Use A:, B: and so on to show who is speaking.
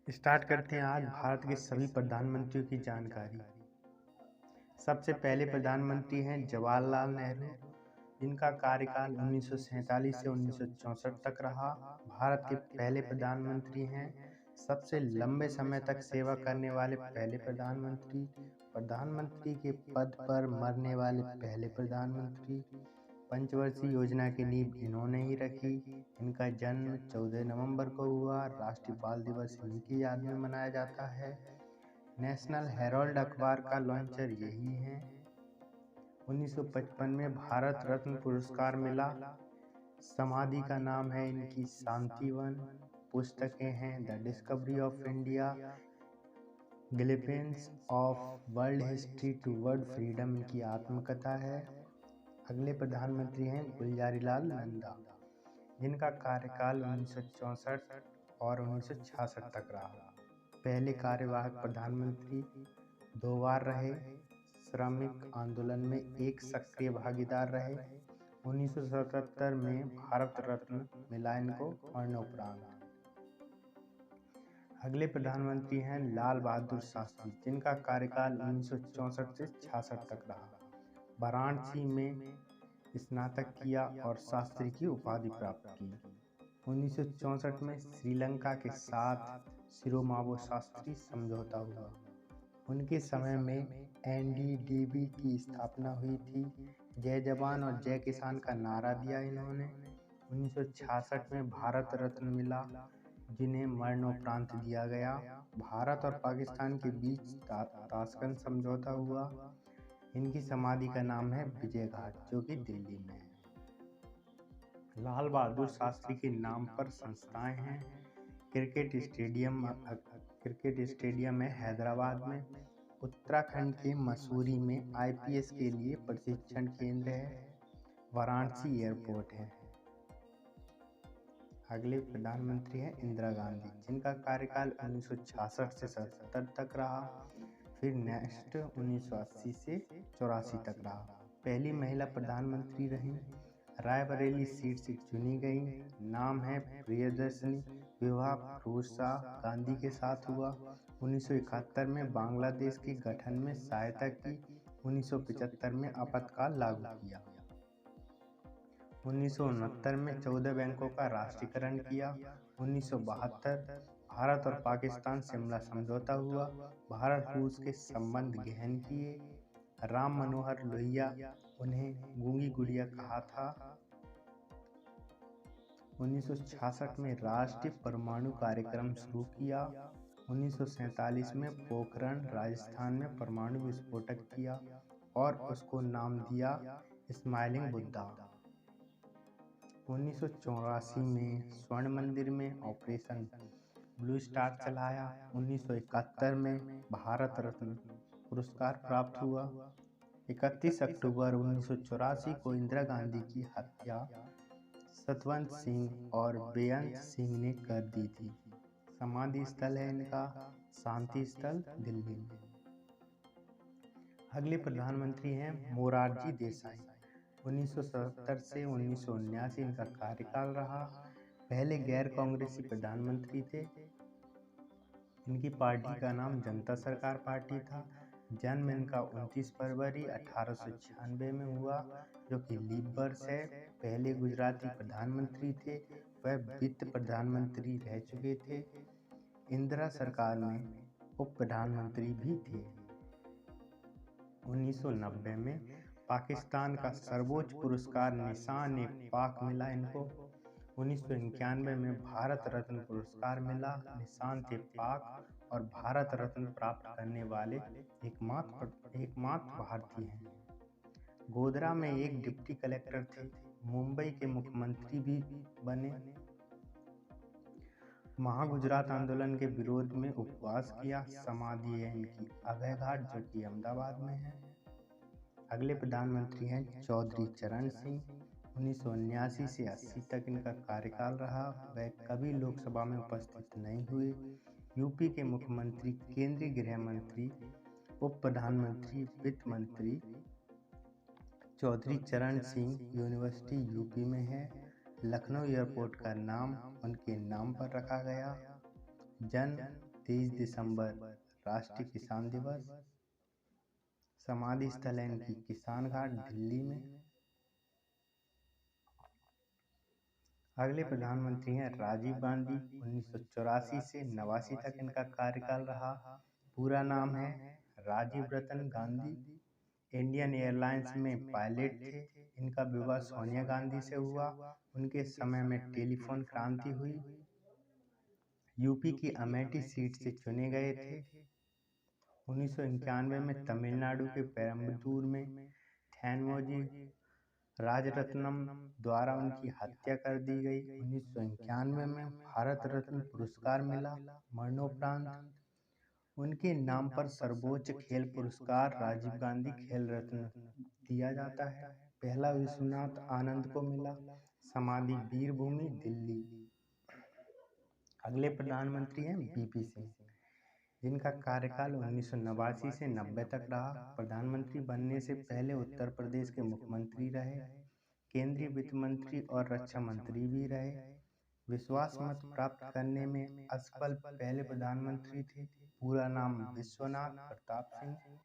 A: Start करते हैं आज भारत के सभी प्रधानमंत्रियों की जानकारी। सबसे पहले प्रधानमंत्री हैं जवाहरलाल नेहरू, जिनका कार्यकाल 1947 से 1964 तक रहा। भारत के पहले प्रधानमंत्री हैं। सबसे लंबे समय तक सेवा करने वाले पहले प्रधानमंत्री, प्रधानमंत्री के पद पर मरने वाले पहले प्रधानमंत्री। पंचवर्षीय योजना की नींव इन्होंने ही रखी। इनका जन्म 14 नवंबर को हुआ। राष्ट्रीय बाल दिवस इन्हीं की याद में मनाया जाता है। नेशनल हेराल्ड अखबार का लॉन्चर यही है। 1955 में भारत रत्न पुरस्कार मिला। समाधि का नाम है इनकी शांतिवन। पुस्तकें हैं the discovery of India, glimpses of world history to world freedom इनकी आत्मकथा है। अगले प्रधानमंत्री हैं गुलजारीलाल नंदा, जिनका कार्यकाल 1964 और 1966 तक रहा। पहले कार्यवाहक प्रधानमंत्री, 2 बार रहे। श्रमिक आंदोलन में एक सक्रिय भागीदार रहे। 1977 में भारत रत्न मिला इनको मरणोपरांत। अगले प्रधानमंत्री हैं लाल बहादुर शास्त्री, जिनका कार्यकाल 1964 से 66 तक रहा। वाराणसी में स्नातक किया और शास्त्री की उपाधि प्राप्त की। 1964 में श्रीलंका के साथ सिरोमावो शास्त्री समझौता हुआ। उनके समय में एनडीडीबी की स्थापना हुई थी। जय जवान और जय किसान का नारा दिया इन्होंने। 1966 में भारत रत्न मिला, जिन्हें मरणोपरांत दिया गया। भारत और पाकिस्तान के बीच ताशकंद समझौता हुआ। इनकी समाधि का नाम है विजय घाट, जो कि दिल्ली में है। लाल बहादुर शास्त्री के नाम पर संस्थाएं हैं। क्रिकेट स्टेडियम है हैदराबाद में। उत्तराखंड के मसूरी में आईपीएस के लिए प्रशिक्षण केंद्र है। वाराणसी एयरपोर्ट है। अगले प्रधानमंत्री हैं इंदिरा गांधी, जिनका कार्यकाल 1966 से 77 तक रहा। फिर नेक्स्ट 1980 से 84 तक रहा। पहली महिला प्रधानमंत्री रहीं। रायबरेली सीट से चुनी गई। नाम है प्रियदर्शनी। विवाह फिरोज शाह गांधी के साथ हुआ। 1971 में बांग्लादेश के गठन में सहायता की। 1975 में आपातकाल लागू किया। 1969 में 14 बैंकों का राष्ट्रीयकरण किया। 1972 भारत और पाकिस्तान शिमला समझौता हुआ। भारत रूस के संबंध गहन किए। राम मनोहर लोहिया, उन्हें गूंगी गुड़िया कहा था। 1966 में राष्ट्रीय परमाणु कार्यक्रम शुरू किया। 1947 में पोखरण राजस्थान में परमाणु विस्फोटक किया और उसको नाम दिया स्माइलिंग बुद्धा। 1984 में स्वर्ण मंदिर में ऑपरेशन ब्लू स्टार चलाया। 1971 में भारत रत्न पुरस्कार प्राप्त हुआ। 31 अक्टूबर 1984 को इंदिरा गांधी की हत्या सतवंत सिंह और बेअंत सिंह ने कर दी थी। समाधि स्थल है इनका शांति स्थल दिल्ली में। अगले प्रधानमंत्री हैं मोरारजी देसाई। 1977 से 1979 इनका कार्यकाल रहा। पहले गैर कांग्रेसी प्रधानमंत्री थे। इनकी पार्टी का नाम जनता सरकार पार्टी था। जन्म इनका 29 फरवरी 1896 में हुआ, जो कि लीप वर्ष है। पहले गुजराती प्रधानमंत्री थे। वह वित्त प्रधानमंत्री रह चुके थे। इंदिरा सरकार में उप प्रधानमंत्री भी थे। 1990 में पाकिस्तान का सर्वोच्च पुरस्कार निशान-ए-पाक मिला इनको। 1991 में भारत रत्न पुरस्कार मिला। निशान-ए-पाक और भारत रत्न प्राप्त करने वाले एकमात्र भारतीय हैं। गोधरा में एक डिप्टी कलेक्टर थे। मुंबई के मुख्यमंत्री भी बने। महागुजरात आंदोलन के विरोध में उपवास किया। समाधि है इनकी अभय घाट, जो कि अहमदाबाद में है। अगले प्रधानमंत्री हैं चौधरी चरण सिंह। 1979 से 80 तक इनका कार्यकाल रहा। वह कभी लोकसभा में उपस्थित नहीं हुए। यूपी के मुख्यमंत्री, केंद्रीय गृह मंत्री, उप प्रधानमंत्री, वित्त मंत्री। चौधरी चरण सिंह यूनिवर्सिटी यूपी में है। लखनऊ एयरपोर्ट का नाम उनके नाम पर रखा गया। जन्म 23 दिसंबर राष्ट्रीय किसान दिवस। समाधि स्थल है इनकी किसान घाट दिल्ली में। अगले प्रधानमंत्री हैं राजीव गांधी। 1984 से 89 तक इनका कार्यकाल रहा। पूरा नाम है राजीव रतन गांधी। इंडियन एयरलाइंस में पायलट थे। इनका विवाह सोनिया गांधी से हुआ। उनके समय में टेलीफोन क्रांति हुई। यूपी की अमेठी सीट से चुने गए थे। 1991 में तमिलनाडु के पेरम्बदूर में थैनमोजी राजरत्नम द्वारा उनकी हत्या कर दी गई। 1991 में भारत रत्न पुरस्कार मिला। मरणोपरांत उनके नाम पर सर्वोच्च खेल पुरस्कार राजीव गांधी खेल रत्न दिया जाता है। पहला विश्वनाथ आनंद को मिला। समाधि वीरभूमि दिल्ली। अगले प्रधानमंत्री हैं बीपी सिंह, जिनका कार्यकाल 1989 से 90 तक रहा। प्रधानमंत्री बनने से पहले उत्तर प्रदेश के मुख्यमंत्री रहे। केंद्रीय वित्त मंत्री और रक्षा मंत्री भी रहे। विश्वास मत प्राप्त करने में असफल पहले प्रधानमंत्री थे। पूरा नाम विश्वनाथ प्रताप सिंह।